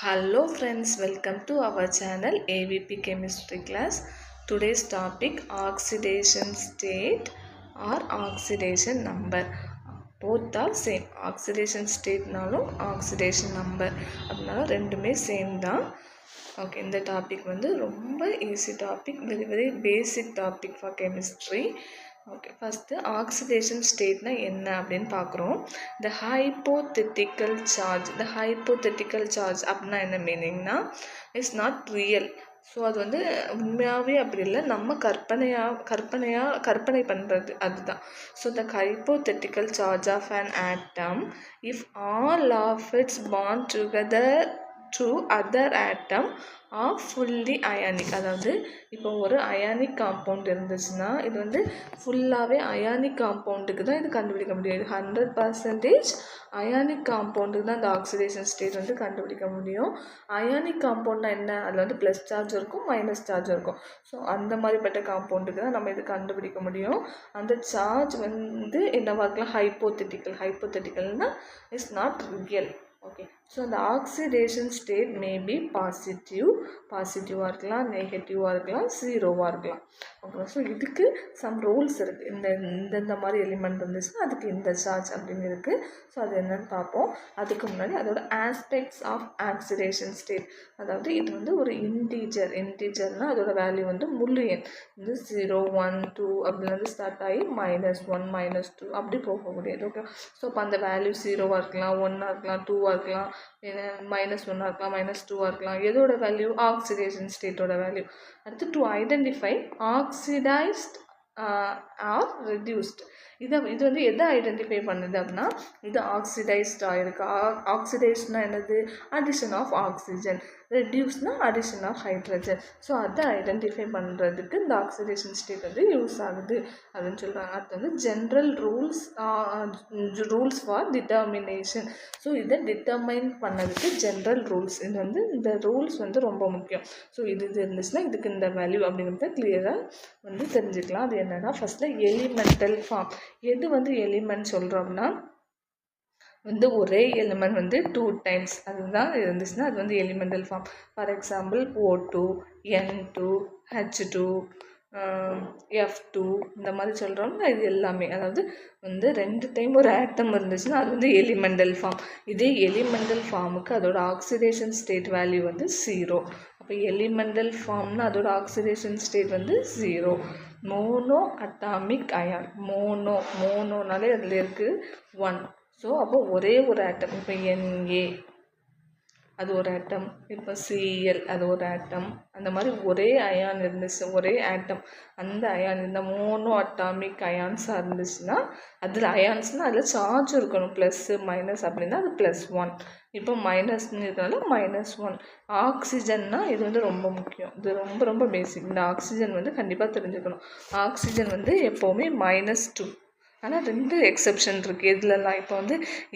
Hello friends, welcome to our channel AVP Chemistry class. Today's topic oxidation state or oxidation number. Both are same. Oxidation state நாலும் oxidation number அப்படினாலும் ரெண்டுமே same தான். Okay, இந்த topic வந்து ரொம்ப easy topic, very basic topic for chemistry. Okay, first oxidation ஸ்டேட்னா என்ன அப்படின்னு பார்க்குறோம். த ஹைப்போதெட்டிக்கல் சார்ஜ் அப்படின்னா என்ன மீனிங்னா, இட்ஸ் நாட் ரியல். ஸோ அது வந்து உண்மையாகவே அப்படி இல்லை, நம்ம கற்பனை பண்ணுறது அதுதான். So the hypothetical charge of an atom if all of its bond together to other atom are fully ionic. அதாவது இப்போ ஒரு அயானிக் காம்பவுண்ட் இருந்துச்சுன்னா இது வந்து ஃபுல்லாகவே அயானிக் காம்பவுண்டுக்கு தான் இது கண்டுபிடிக்க முடியும். இது 100% அயானிக் காம்பவுண்டுக்கு தான் இந்த ஆக்சிடேஷன் ஸ்டேட் வந்து கண்டுபிடிக்க முடியும். அயானிக் காம்பவுண்ட்னா என்ன, அதில் வந்து ப்ளஸ் சார்ஜ் இருக்கும், மைனஸ் சார்ஜ் இருக்கும். ஸோ அந்த மாதிரிப்பட்ட காம்பவுண்டுக்கு தான் நம்ம இது கண்டுபிடிக்க முடியும். அந்த சார்ஜ் வந்து என்னவாக இருக்கலாம், ஹைப்போதெட்டிக்கல்னால் it's not real. Okay, so அந்த ஆக்சிடேஷன் ஸ்டேட் மேபி பாசிட்டிவாக இருக்கலாம், நெகட்டிவாக இருக்கலாம், ஜீரோவாக இருக்கலாம். ஓகே, ஸோ இதுக்கு சம் ரூல்ஸ் இருக்குது. இந்த மாதிரி எலிமெண்ட் இருந்துச்சுன்னா அதுக்கு இந்த சார்ஜ் அப்படின்னு இருக்குது. ஸோ அது என்னன்னு பார்ப்போம். அதுக்கு முன்னாடி அதோட ஆஸ்பெக்ட்ஸ் ஆஃப் ஆக்சிடேஷன் ஸ்டேட். அதாவது இது வந்து ஒரு இன்டீஜர்னால் அதோட வேல்யூ வந்து முழு எண் வந்து 0, 1, 2 அப்படிலேருந்து ஸ்டார்ட் ஆகி -1, -2 அப்படி போகக்கூடியது. ஓகே, ஸோ அப்போ அந்த வேல்யூ 0வாக இருக்கலாம், 1ஆக இருக்கலாம், 2ஆக இருக்கலாம், -1ஆக இருக்கலாம், -2ஆக இருக்கலாம். எதோட வேல்யூ, ஆக்சிடேஷன் ஸ்டேட்டோட வேல்யூ. அடுத்து to identify oxidised or reduced. இது வந்து எதை ஐடென்டிஃபை பண்ணுது அப்படின்னா, இது ஆக்சிடைஸ்டாக இருக்குது. ஆக்சிடைஸ்ட்னா என்னது, அடிஷன் ஆஃப் ஆக்சிஜன். ரெடியூஸ்னா அடிஷன் ஆஃப் ஹைட்ரஜன். ஸோ அதை ஐடென்டிஃபை பண்ணுறதுக்கு இந்த ஆக்சிடேஷன் ஸ்டேட் வந்து யூஸ் ஆகுது அப்படின்னு சொல்கிறாங்க. அடுத்து வந்து general rules for determination. So இதை டிட்டர்மைன் பண்ணதுக்கு ஜென்ரல் ரூல்ஸ். இது வந்து இந்த ரூல்ஸ் வந்து ரொம்ப முக்கியம். ஸோ இது இருந்துச்சுன்னா இதுக்கு இந்த வேல்யூ அப்படிங்கிறத கிளியராக வந்து தெரிஞ்சுக்கலாம். அது என்னென்னா, ஃபஸ்ட்டில் எலிமெண்டல் ஃபார்ம். எது வந்து எலிமெண்ட் சொல்கிறோம்னா வந்து ஒரே எலிமெண்ட் வந்து 2 டைம்ஸ் அதுதான் இருந்துச்சுன்னா அது வந்து elemental form. For example O2, N2, H2, F2 இந்த மாதிரி சொல்கிறோம்னா இது எல்லாமே. அதாவது வந்து 2 டைம் ஒரு ஆட்டம் இருந்துச்சுன்னா அது வந்து எலிமெண்டல் ஃபார்ம். இதே எலிமெண்டல் ஃபார்முக்கு அதோட ஆக்சிடேஷன் ஸ்டேட் வேல்யூ வந்து 0. அப்போ எலிமெண்டல் ஃபார்ம்னா அதோட ஆக்சிடேஷன் ஸ்டேட் வந்து 0. Mono atomic ion. மோனோனாலே அதில் இருக்குது 1. ஸோ அப்போ ஒரே ஒரு ஆட்டம், இப்போ Na அது ஒரு ஆட்டம், இப்போ Cl அது ஒரு ஆட்டம், அந்த மாதிரி ஒரே அயான் இருந்துச்சு, ஒரே ஆட்டம், அந்த அயான் இந்த மோனோ அட்டாமிக் அயான்ஸாக இருந்துச்சுன்னா அதில் அயான்ஸ்னால் அதில் சார்ஜ் இருக்கணும், ப்ளஸ்ஸு மைனஸ் அப்படின்னா அது +1. இப்போ மைனஸ்ங்கிறதுனால -1. ஆக்சிஜன்னா இது வந்து ரொம்ப முக்கியம், இது ரொம்ப பேசிக். இந்த ஆக்சிஜன் வந்து கண்டிப்பாக தெரிஞ்சுக்கணும். ஆக்சிஜன் வந்து எப்போவுமே -2. ஆனால் 2 எக்ஸப்ஷன் இருக்குது. எதுலலாம்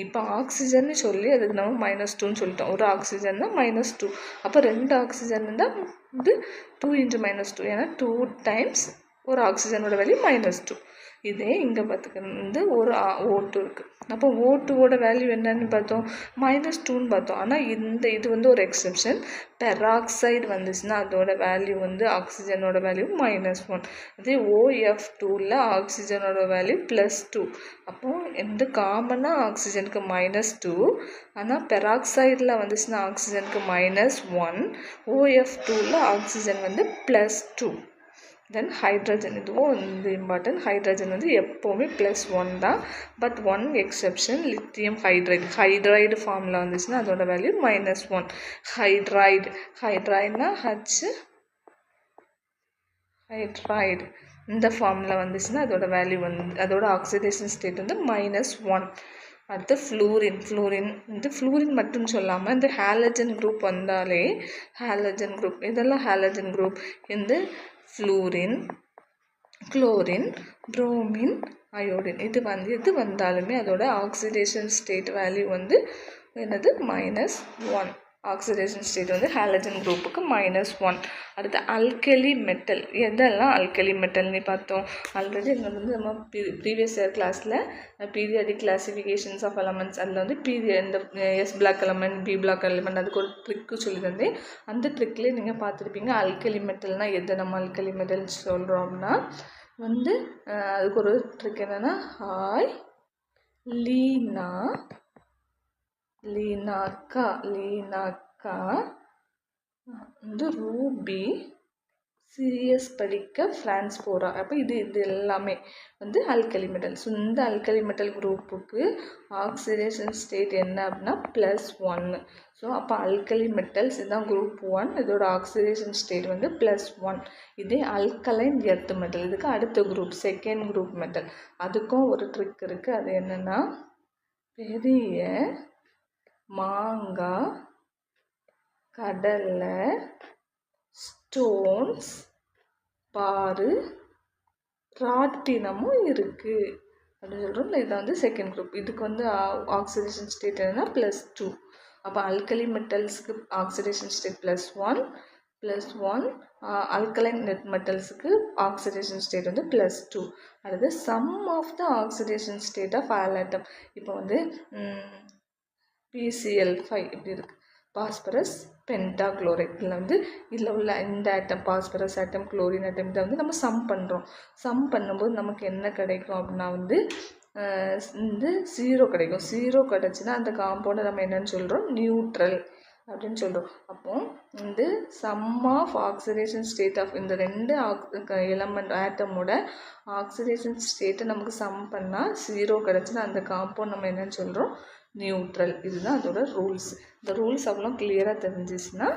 இப்போ ஆக்சிஜன்னு சொல்லி அதுக்கு நம்ம -2ன்னு சொல்லிட்டோம். ஒரு ஆக்சிஜன்னா -2. அப்போ 2 ஆக்சிஜன் இருந்தால் வந்து 2 × -2, ஏன்னா 2 டைம்ஸ் ஒரு ஆக்சிஜனோட வேல்யூ -2. இதே இங்கே பார்த்துக்கணும், வந்து ஒரு O2 இருக்குது. அப்போ O2வோட வேல்யூ என்னன்னு பார்த்தோம், -2ன்னு பார்த்தோம். ஆனால் இது வந்து ஒரு எக்ஸப்ஷன். பெராக்சைடு வந்துச்சுன்னா அதோட வேல்யூ வந்து ஆக்சிஜனோட வேல்யூ -1. அதே OF2ல் ஆக்சிஜனோட வேல்யூ +2. அப்போது எந்த காமனாக ஆக்சிஜனுக்கு -2, ஆனால் பெராக்சைடில் வந்துச்சுன்னா ஆக்சிஜனுக்கு -1, OF2ல் ஆக்சிஜன் வந்து +2. தென் ஹைட்ரஜன், இதுவும் வந்து இம்பார்ட்டன்ட். ஹைட்ரஜன் வந்து எப்போவுமே +1 தான். பட் 1 எக்ஸப்ஷன், லித்தியம் ஹைட்ரைடு ஃபார்மில் வந்துச்சுன்னா அதோட வேல்யூ -1. ஹைட்ரைடுனா ஹைட்ரைடு இந்த ஃபார்மில் வந்துச்சுன்னா அதோட வேல்யூ வந்து அதோட ஆக்சிடேஷன் ஸ்டேட் வந்து -1. அடுத்து ஃப்ளூரின் வந்து ஃப்ளூரின் மட்டும் சொல்லாமல் இந்த ஹாலஜன் குரூப் வந்தாலே இதெல்லாம் ஹாலஜன் குரூப். இந்த ஃப்ளூரின், குளோரின், புரோமின், அயோடின் இது வந்தாலுமே அதோட ஆக்சிடேஷன் ஸ்டேட் வேல்யூ வந்து என்னது -1. ஆக்சிடேஷன் ஸ்டேட் வந்து ஹாலஜன் குரூப்புக்கு -1. அடுத்து அல்கலி மெட்டல். எதெல்லாம் அல்கலி மெட்டல்னு பார்த்தோம். ஆல்ரெடி இங்கே வந்து நம்ம ப்ரீவியஸ் இயர் கிளாஸில் பீரியாடிக் கிளாசிஃபிகேஷன்ஸ் ஆஃப் எலமெண்ட்ஸ் அதில் வந்து இந்த S block element, P block element அதுக்கு ஒரு ட்ரிக்கு சொல்லி தந்தேன். அந்த ட்ரிக்லேயே நீங்கள் பார்த்துருப்பீங்க. அல்கலி மெட்டல்னால் எது நம்ம அல்கலி மெட்டல் சொல்கிறோம்னா வந்து அதுக்கு ஒரு ட்ரிக் என்னென்னா லீனாக்கா வந்து ரூபி சீரியஸ் படிக்க ஃப்ரான்ஸ் போகிறா. அப்போ இது எல்லாமே வந்து அல்கலி மெட்டல். ஸோ இந்த அல்கலி மெட்டல் குரூப்புக்கு ஆக்சிடேஷன் ஸ்டேட் என்ன அப்படின்னா +1. ஸோ அப்போ அல்கலி மெட்டல்ஸ் இதுதான் குரூப் 1. இதோட ஆக்சிடேஷன் ஸ்டேட் வந்து +1. இதே அல்கலைன் எர்த் மெட்டல் இதுக்கு அடுத்த குரூப், செகண்ட் குரூப் மெட்டல். அதுக்கும் ஒரு ட்ரிக் இருக்குது. அது என்னென்னா பெரிய மாங்காய், கடலை, ஸ்டோன்ஸ், பாரு, ராட்டினமும் இருக்குது அப்படின்னு சொல்கிறோம். இதை வந்து செகண்ட் குரூப். இதுக்கு வந்து ஆக்சிடேஷன் ஸ்டேட் என்னன்னா +2. அப்போ அல்கலி மெட்டல்ஸுக்கு ஆக்சிடேஷன் ஸ்டேட் +1 அல்கலைன் மெட்டல்ஸுக்கு ஆக்சிடேஷன் ஸ்டேட் வந்து +2. அடுத்து sum of the oxidation state of all atom. இப்போ வந்து PCl5 இப்படி இருக்குது. Phosphorus pentachloride. இதில் உள்ள இந்த ஆட்டம் பாஸ்பரஸ் ஆட்டம், குளோரின் ஆட்டம் இதை வந்து நம்ம சம் பண்ணுறோம். சம் பண்ணும்போது நமக்கு என்ன கிடைக்கும் அப்படின்னா வந்து இந்த 0 கிடைக்கும். 0 கிடச்சின்னா அந்த காம்பவுண்டை நம்ம என்னன்னு சொல்கிறோம், நியூட்ரல் அப்படின்னு சொல்கிறோம். அப்போ இந்த sum of oxidation state of இந்த 2 எலமெண்ட் ஆட்டமோட ஆக்சிடேஷன் ஸ்டேட்டை நமக்கு சம் பண்ணால் 0 கிடச்சின்னா அந்த காம்பவுண்ட் நம்ம என்னன்னு சொல்கிறோம், நியூட்ரல். இதுதான் அதோட ரூல்ஸ். இந்த ரூல்ஸ் அவ்வளோ கிளியராக தெரிஞ்சிச்சுன்னா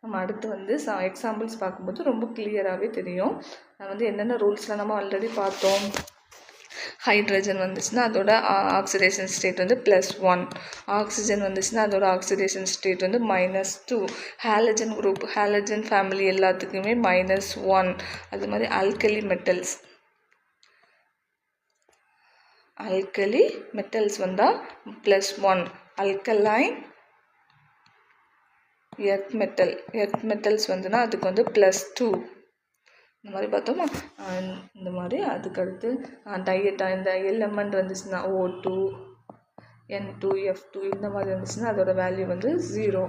நம்ம அடுத்து வந்து எக்ஸாம்பிள்ஸ் பார்க்கும்போது ரொம்ப கிளியராகவே தெரியும். வந்து என்னென்ன ரூல்ஸ்லாம் நம்ம ஆல்ரெடி பார்த்தோம். ஹைட்ரஜன் வந்துச்சுன்னா அதோட ஆக்சிடேஷன் ஸ்டேட் வந்து +1. ஆக்சிஜன் வந்துச்சுன்னா அதோட ஆக்சிடேஷன் ஸ்டேட் வந்து -2. ஹாலஜன் குரூப், ஹாலஜன் ஃபேமிலி எல்லாத்துக்குமே -1. அது மாதிரி அல்கலி மெட்டல்ஸ் வந்தால் +1. அல்கலைன் எர்த் மெட்டல்ஸ் வந்துன்னா அதுக்கு வந்து +2. இந்த மாதிரி பார்த்தோமா. இந்த மாதிரி அதுக்கடுத்து இந்த எலமெண்ட் வந்துச்சுன்னா O2, N2, F2 இந்த மாதிரி வந்துச்சுன்னா அதோட வேல்யூ வந்து 0.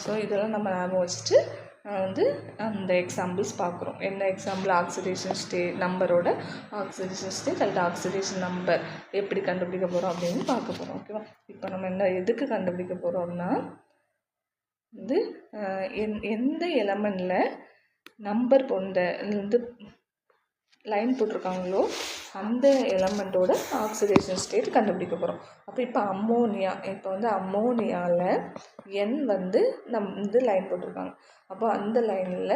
ஸோ இதெல்லாம் நம்ம ஞாபகம் வச்சுட்டு வந்து அந்த எக்ஸாம்பிள்ஸ் பார்க்குறோம். என்ன எக்ஸாம்பிள், ஆக்சிடேஷன் ஸ்டேட் நம்பரோட ஆக்சிடேஷன் ஸ்டேட் அல்லது ஆக்சிடேஷன் நம்பர் எப்படி கண்டுபிடிக்க போகிறோம் அப்படின்னு பார்க்க போகிறோம். ஓகேவா. இப்போ நம்ம என்ன எதுக்கு கண்டுபிடிக்க போகிறோம்னா வந்து எந்த எலமெண்ட்டில் நம்பர் கொண்ட வந்து லைன் போட்டிருக்காங்களோ அந்த எலமெண்ட்டோட ஆக்சிடேஷன் ஸ்டேட் கண்டுபிடிக்க போகிறோம். அப்போ இப்போ அம்மோனியாவில் என் வந்து லைன் போட்டிருக்காங்க. அப்போ அந்த லைனில்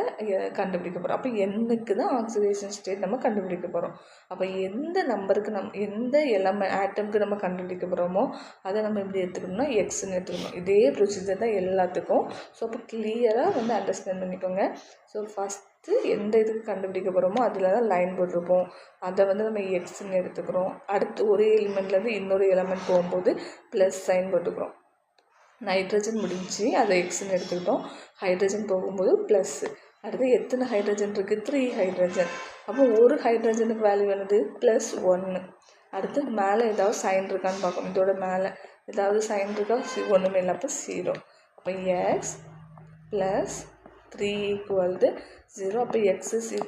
கண்டுபிடிக்க போகிறோம். அப்போ எண்ணுக்கு தான் ஆக்சிடேஷன் ஸ்டேட் நம்ம கண்டுபிடிக்க போகிறோம். அப்போ எந்த நம்பருக்கு எந்த ஆட்டம்க்கு நம்ம கண்டுபிடிக்க போகிறோமோ அதை நம்ம எப்படி எடுத்துக்கணும்னா எக்ஸ்ன்னு எடுத்துக்கணும். இதே ப்ரொசீஜர் தான் எல்லாத்துக்கும். ஸோ அப்போ கிளியராக வந்து அண்டர்ஸ்டாண்ட் பண்ணிக்கோங்க. ஸோ ஃபஸ்ட்டு எந்த இதுக்கு கண்டுபிடிக்க போகிறோமோ அதில் தான் லைன் போட்டிருப்போம். அதை வந்து நம்ம எக்ஸ்ன்னு எடுத்துக்கிறோம். அடுத்து ஒரு எலிமெண்ட்லேருந்து இன்னொரு எலிமெண்ட் போகும்போது ப்ளஸ் சைன் போட்டுக்கிறோம். நைட்ரஜன் முடிஞ்சு அதை எக்ஸ்ன்னு எடுத்துக்கிட்டோம். ஹைட்ரஜன் போகும்போது ப்ளஸ்ஸு. அடுத்து எத்தனை ஹைட்ரஜன் இருக்குது, 3 ஹைட்ரஜன். அப்போ ஒரு ஹைட்ரஜனுக்கு வேல்யூ என்னது +1. அடுத்து மேலே ஏதாவது சைன் இருக்கான்னு பார்க்கணும். இதோட மேலே ஏதாவது சைன் இருக்கா, ஒன்றுமே இல்லை. அப்போ 0. அப்போ x + 3 = 0. அப்போ x =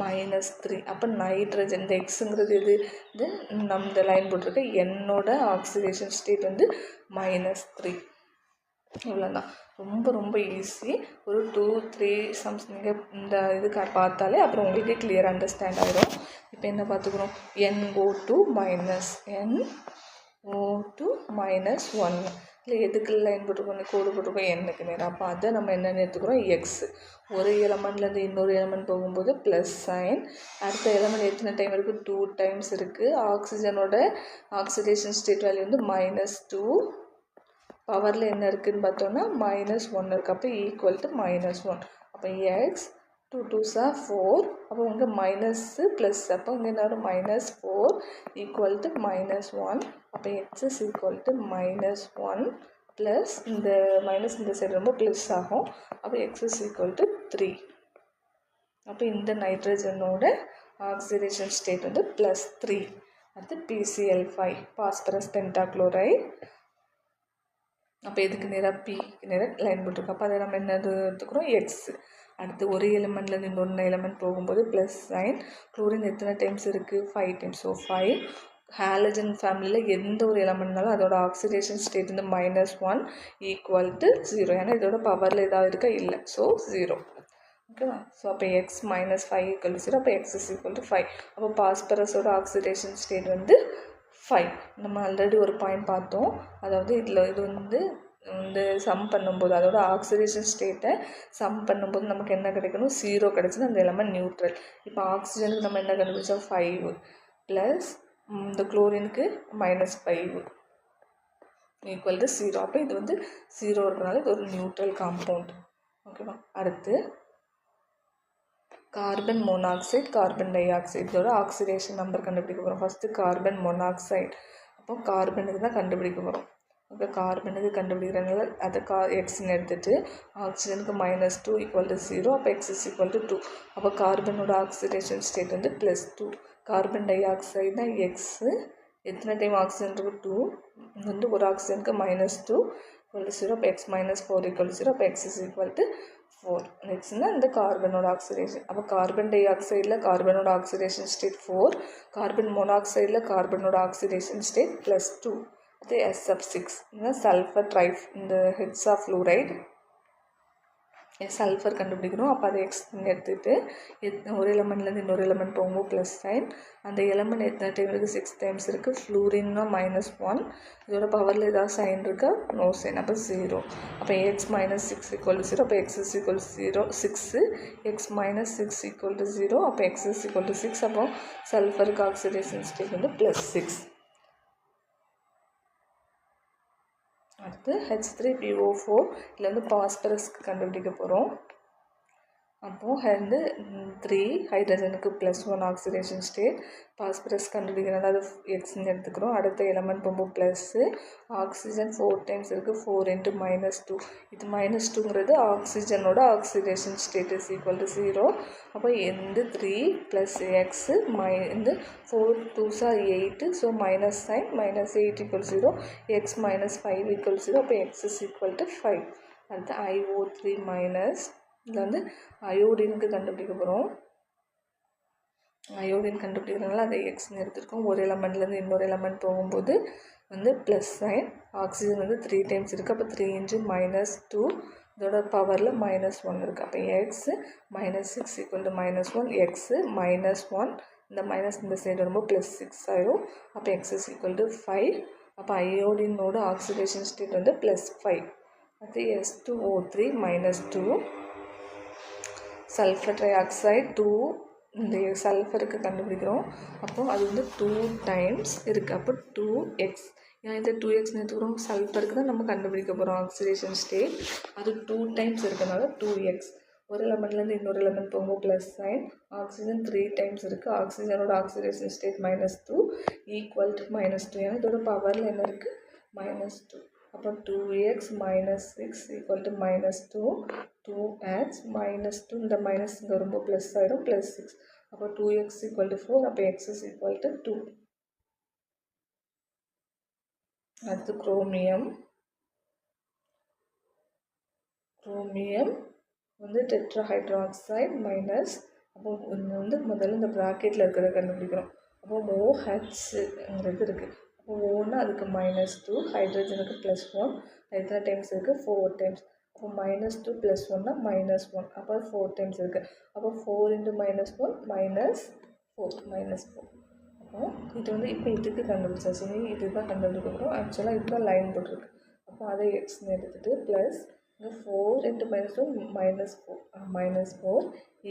-3. அப்போ நைட்ரஜன் இந்த எக்ஸுங்கிறது இது நம்ம இந்த லைன் போட்டிருக்க என்னோட ஆக்சிடேஷன் ஸ்டேட் வந்து -3. இவ்வளோதான். ரொம்ப ரொம்ப ஈஸி. ஒரு 2-3 சம்ஸ் நீங்கள் இந்த இதுக்கு பார்த்தாலே அப்புறம் உங்களுக்கே கிளியராக அண்டர்ஸ்டாண்ட் ஆகிடும். இப்போ என்ன பார்த்துக்கிறோம், NO2 -1 இல்லை எதுக்கு லைன் போட்டுருக்கோம், கோடு போட்டிருக்கோம் எண்ணுக்கு நேரம். அப்போ அதை நம்ம என்னென்னு எடுத்துக்கிறோம் எக்ஸ். ஒரு எலமெண்ட்லேருந்து இன்னொரு எலமெண்ட் போகும்போது ப்ளஸ் சைன். அடுத்த எலமெண்ட் எத்தனை டைம் இருக்குது, 2 டைம்ஸ் இருக்குது. ஆக்சிஜனோட ஆக்சிடேஷன் ஸ்டேட் வேல்யூ வந்து -2. பவரில் என்ன இருக்குதுன்னு பார்த்தோன்னா -1 இருக்குது. அப்போ =-1. அப்போ எக்ஸ் 2 2s are 4. அப்போ உங்க மைனஸ்ஸு ப்ளஸ். அப்போ இங்கே என்ன வரும், -4 = -1. அப்போ x is equal to -1 plus இந்த மைனஸ் இந்த சைடு ரொம்ப ப்ளஸ் ஆகும். அப்போ எக்ஸ் இஸ் ஈக்குவல் டு 3. அப்போ இந்த நைட்ரஜனோட ஆக்சிடேஷன் ஸ்டேட் வந்து +3. அடுத்து PCl5 பாஸ்பரஸ் பென்டாக்ளோரைடு. அப்போ எதுக்கு நேராக பிக்கு நேராக லைன் போட்டிருக்கோம். அப்போ அதை நம்ம என்ன எடுத்துக்கிறோம், எக்ஸ். அடுத்து ஒரு எலிமெண்ட்லேருந்து இன்னொன்று எலிமெண்ட் போகும்போது ப்ளஸ் சைன். குளோரின் எத்தனை டைம்ஸ் இருக்குது, 5 டைம்ஸ். ஸோ 5. ஹாலஜன் ஃபேமிலியில் எந்த ஒரு எலமெண்ட்னாலும் அதோட ஆக்சிடேஷன் ஸ்டேட் வந்து -1 ஈக்குவல் டு 0. ஏன்னா இதோட பவரில் ஏதாவது இருக்கா, இல்லை. ஸோ 0. ஓகேவா. ஸோ அப்போ எக்ஸ் -5 ஈக்குவல் டு 0. அப்போ எக்ஸ் இஸ் ஈக்குவல் டு 5. அப்போ பாஸ்பரஸோட ஆக்சிடேஷன் ஸ்டேட் வந்து 5. நம்ம ஆல்ரெடி ஒரு பாயிண்ட் பார்த்தோம். அதாவது இதில் இது வந்து இந்த சம் பண்ணும்போது அதோட ஆக்சிடேஷன் ஸ்டேட்டை சம் பண்ணும்போது நமக்கு என்ன கிடைக்கணும், 0 கிடச்சினா அந்த எலமெண்ட் நியூட்ரல். இப்போ ஆக்சிஜனுக்கு நம்ம என்ன கண்டுபிடிச்சோம், 5 ப்ளஸ் இந்த குளோரினுக்கு -5 ஈக்குவல் டு 0. அப்போ இது வந்து 0 இருக்கிறனால இது ஒரு நியூட்ரல் காம்பவுண்ட். ஓகேவா. அடுத்து carbon monoxide, carbon di oxide, இதோட ஆக்சிடேஷன் நம்பர் கண்டுபிடிக்க போகிறோம். First carbon monoxide. அப்போ கார்பனுக்கு தான் கண்டுபிடிக்க போகிறோம். இப்போ கார்பனுக்கு கண்டுபிடிக்கிறதுனால அதை எக்ஸ்ன்னு எடுத்துகிட்டு ஆக்சிஜனுக்கு -2 ஈக்குவல் டு 0. அப்போ எக்ஸ் இஸ் ஈக்குவல் டு 2. அப்போ கார்பனோட ஆக்சிடேஷன் ஸ்டேட் வந்து +2. கார்பன் டை ஆக்சைடு தான் எக்ஸு. எத்தனை டைம் ஆக்சிஜன் இருக்குது, 2. வந்து ஒரு ஆக்சிஜனுக்கு -2 ஈக்குவல் டு 0. அப்போ எக்ஸ் -4 ஈக்குவல் டு 0. அப்போ எக்ஸ் இஸ் ஈக்குவல் டு 4. நெக்ஸ்ட்னா இந்த கார்பனோட ஆக்சிடேஷன். அப்போ கார்பன் டை ஆக்சைடில் கார்பனோட ஆக்சிடேஷன் ஸ்டேட் 4. கார்பன் மோனாக்சைடில் கார்பனோட ஆக்சிடேஷன் ஸ்டேட் +2. அது S6. இந்த சல்ஃபர் ட்ரைஃப், இந்த ஹெக்ஸாஃப்ளூரைடு சல்ஃபர் கண்டுபிடிக்கணும். அப்போ அதை எக்ஸ் எடுத்துகிட்டு ஒரு எலமெண்ட்லேருந்து இன்னொரு எலமெண்ட் போகும்போது ப்ளஸ் சைன். அந்த எலமெண்ட் எத்தனை டைம் இருக்குது, 6 டைம்ஸ் இருக்குது. ஃப்ளூரின்னா -1. இதோட பவரில் ஏதாவது சைன் இருக்கா, நோ சைன். அப்போ 0. அப்போ x -6 ஈக்குவல் டு 0. அப்போ x is equal to 0 6. X -6 equal to 0. அப்போ எக்ஸ் இஸ் ஈக்குவல் டு 6. அப்போ சல்ஃபருக்கு ஆக்சிடேஷன் ஸ்டேட் வந்து +6. அடுத்து H3PO4 இதில் வந்து பாஸ்பரஸ்க்கு கண்டுபிடிக்க போகிறோம். அப்போது வந்து 3 ஹைட்ரஜனுக்கு +1 ஆக்சிடேஷன் ஸ்டேட். பாஸ்பரஸ் கண்டுபிடிக்கிறனால அது எக்ஸ்ன்னு எடுத்துக்கிறோம். அடுத்த எலமெண்ட் போகும்போது ப்ளஸ்ஸு. ஆக்சிஜன் 4 டைம்ஸ் இருக்குது, 4 × -2. இது -2ங்கிறது ஆக்சிஜனோட oxidation state is equal to 0. அப்போ எந்த 3 + எக்ஸு இந்த 4 2s are 8. So minus sign, -8 = 0. X -5 = 0. அப்போ எக்ஸ் இஸ் ஈக்குவல் டு 5. அடுத்து IO3- இதில் வந்து அயோடினுக்கு கண்டுபிடிக்க போகிறோம். அயோடின் கண்டுபிடிக்கிறதுனால அதை எக்ஸ்ன்னு எடுத்துருக்கோம். ஒரு எலமெண்ட்லேருந்து இன்னொரு எலமெண்ட் போகும்போது வந்து ப்ளஸ் சைன். ஆக்சிஜன் வந்து 3 டைம்ஸ் இருக்குது. அப்போ 3 × -2. இதோட பவரில் -1 இருக்குது. அப்போ எக்ஸ் -6 ஈக்குவல் டு -1. எக்ஸு -1. இந்த மைனஸ் இந்த சைடு வரும்போது +6 ஆயிரும். அப்போ எக்ஸ் இஸ் ஈக்குவல் டு 5. அப்போ அயோடினோட ஆக்சிடேஷன் ஸ்டேட் வந்து +5. அது S2O3 -2. Sulphur try oxide 2. இந்த சல்ஃபருக்கு கண்டுபிடிக்கிறோம். அப்போது அது வந்து 2 டைம்ஸ் இருக்குது. அப்போ 2x. ஏன்னா இந்த 2x எடுத்துக்கிறோம், சல்ஃபருக்கு தான் நம்ம கண்டுபிடிக்க போகிறோம் ஆக்சிடேஷன் ஸ்டேட். அது 2 டைம்ஸ் இருக்கிறனால 2x. ஒரு எலமெண்ட்லேருந்து இன்னொரு எலமெண்ட் போகும்போது ப்ளஸ் சைன். ஆக்சிஜன் 3 டைம்ஸ் இருக்குது. ஆக்சிஜனோட ஆக்சிடேஷன் ஸ்டேட் -2 ஈக்குவல் டு -2. ஏன்னா இதோட பவரில் என்ன இருக்குது, -2. அப்போ 2x -6 ஈக்குவல் டு -2. 2x -2 இந்த மைனஸ் இங்கே ரொம்ப ப்ளஸ் ஆகிடும், +6. அப்போ 2x ஈக்குவல் டு 4. அப்போ எக்ஸ் இஸ் ஈக்குவல் டு 2. அடுத்து குரோமியம். குரோமியம் வந்து டெட்ராஹைட்ராக்சைடு மைனஸ். அப்போ வந்து முதல்ல இந்த ப்ராக்கெட்டில் இருக்கிறத கண்டுபிடிக்கிறோம். அப்போ OHங்கிறது இருக்குது. அப்போ ஓன்னா அதுக்கு -2. ஹைட்ரஜனுக்கு +1. எத்தனை டைம்ஸ் இருக்குது, 4 டைம்ஸ். அப்போ -2 + 1னா -1. அப்போ 4 டைம்ஸ் இருக்குது. அப்போ 4 × -1 -4. அப்போ இது வந்து இப்போ இதுக்கு கண்டுபிடிச்சாச்சு. இதுதான் கண்டுபிடிக்க போகிறோம். ஆக்சுவலாக இதுதான் லைன் போட்டிருக்கு. அப்போ அதை எக்ஸ்ன்னு எடுத்துகிட்டு ப்ளஸ் இங்கே 4 × -1 -4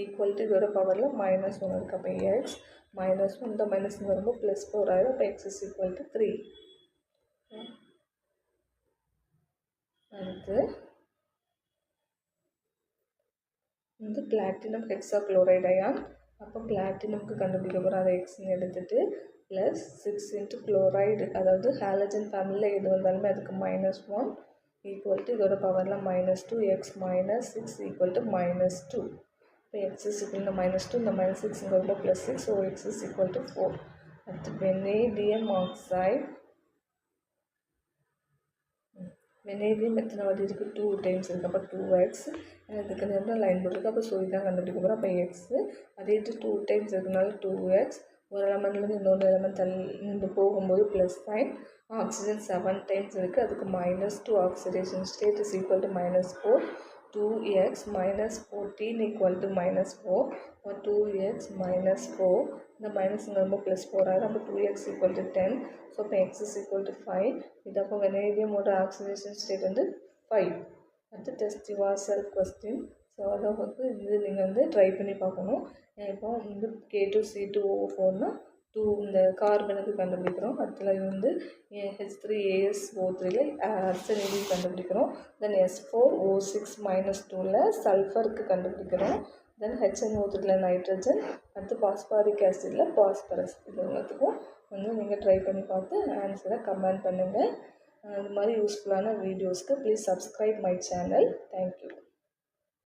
ஈக்குவல் டு இதோட பவரில் -1 இருக்குது. அப்போ எக்ஸ் -1 இந்த மைனஸ் வரும்போது +4 ஆயிடும். அப்போ எக்ஸ் இஸ் ஈக்குவல் டு 3. அடுத்து வந்து பிளாட்டினம் ஹெக்ஸாக்ளோரைடு அயான். அப்போ பிளாட்டினம்க்கு கண்டுபிடிக்க போகிறோம். அதை எக்ஸ்ன்னு எடுத்துகிட்டு +6 × குளோரைடு. அதாவது ஹாலஜன் ஃபேமிலியில் எது வந்தாலுமே அதுக்கு -1 ஈக்குவல் டு இதோட பவரில் -2 x - 6 ஈக்குவல் டு -2. இப்போ x is equal to -2, இந்த -6 இங்கே வரும்போது +6, so x is equal to 4. அடுத்து வெனேடியம் ஆக்சைடு. வெனேடியம் எத்தனை வாட்டி இருக்குது? 2 டைம்ஸ் இருக்குது. அப்போ 2x. இதுக்கு நேரம் லைன் போட்டிருக்கு. அப்போ ஸோ இதான் கண்டுபிடிக்க போகிறோம். அப்போ எக்ஸு அதே இது 2 டைம்ஸ் இருக்கனால 2x. ஒரு எலமெண்ட்லேருந்து இன்னொரு எலமெண்ட் தள்ளி போகும்போது ப்ளஸ் சைன். ஆக்சிஜன் 7 டைம்ஸ் இருக்குது. அதுக்கு -2 oxidation state is equal to -4. 2x - 14 equal to -4. or 2x - 4. இந்த மைனஸ் இங்கே ரொம்ப +4 ஆகிடும். அப்போ 2x equal to 10. ஸோ அப்போ x is equal to 5. இது அப்போ வெனேடியமோட ஆக்சிடேஷன் ஸ்டேட் வந்து 5. அடுத்து test your self question. So அதை வந்து இது நீங்கள் வந்து ட்ரை பண்ணி பார்க்கணும். இப்போ வந்து K2C2O4னா 2 இந்த கார்பனுக்கு கண்டுபிடிக்கிறோம். அடுத்தது வந்து H3ASO3ல அர்சனைடு கண்டுபிடிக்கிறோம். தென் S4O6 - 2ல சல்ஃபருக்கு கண்டுபிடிக்கிறோம். தென் HNO3ல நைட்ரஜன். அடுத்து பாஸ்பாரிக் ஆசிடில் பாஸ்பரஸ். இது எல்லாத்துக்கும் வந்து நீங்கள் ட்ரை பண்ணி பார்த்து ஆன்சரை கமெண்ட் பண்ணுங்கள். இது மாதிரி யூஸ்ஃபுல்லான வீடியோஸ்க்கு please subscribe my channel. Thank you.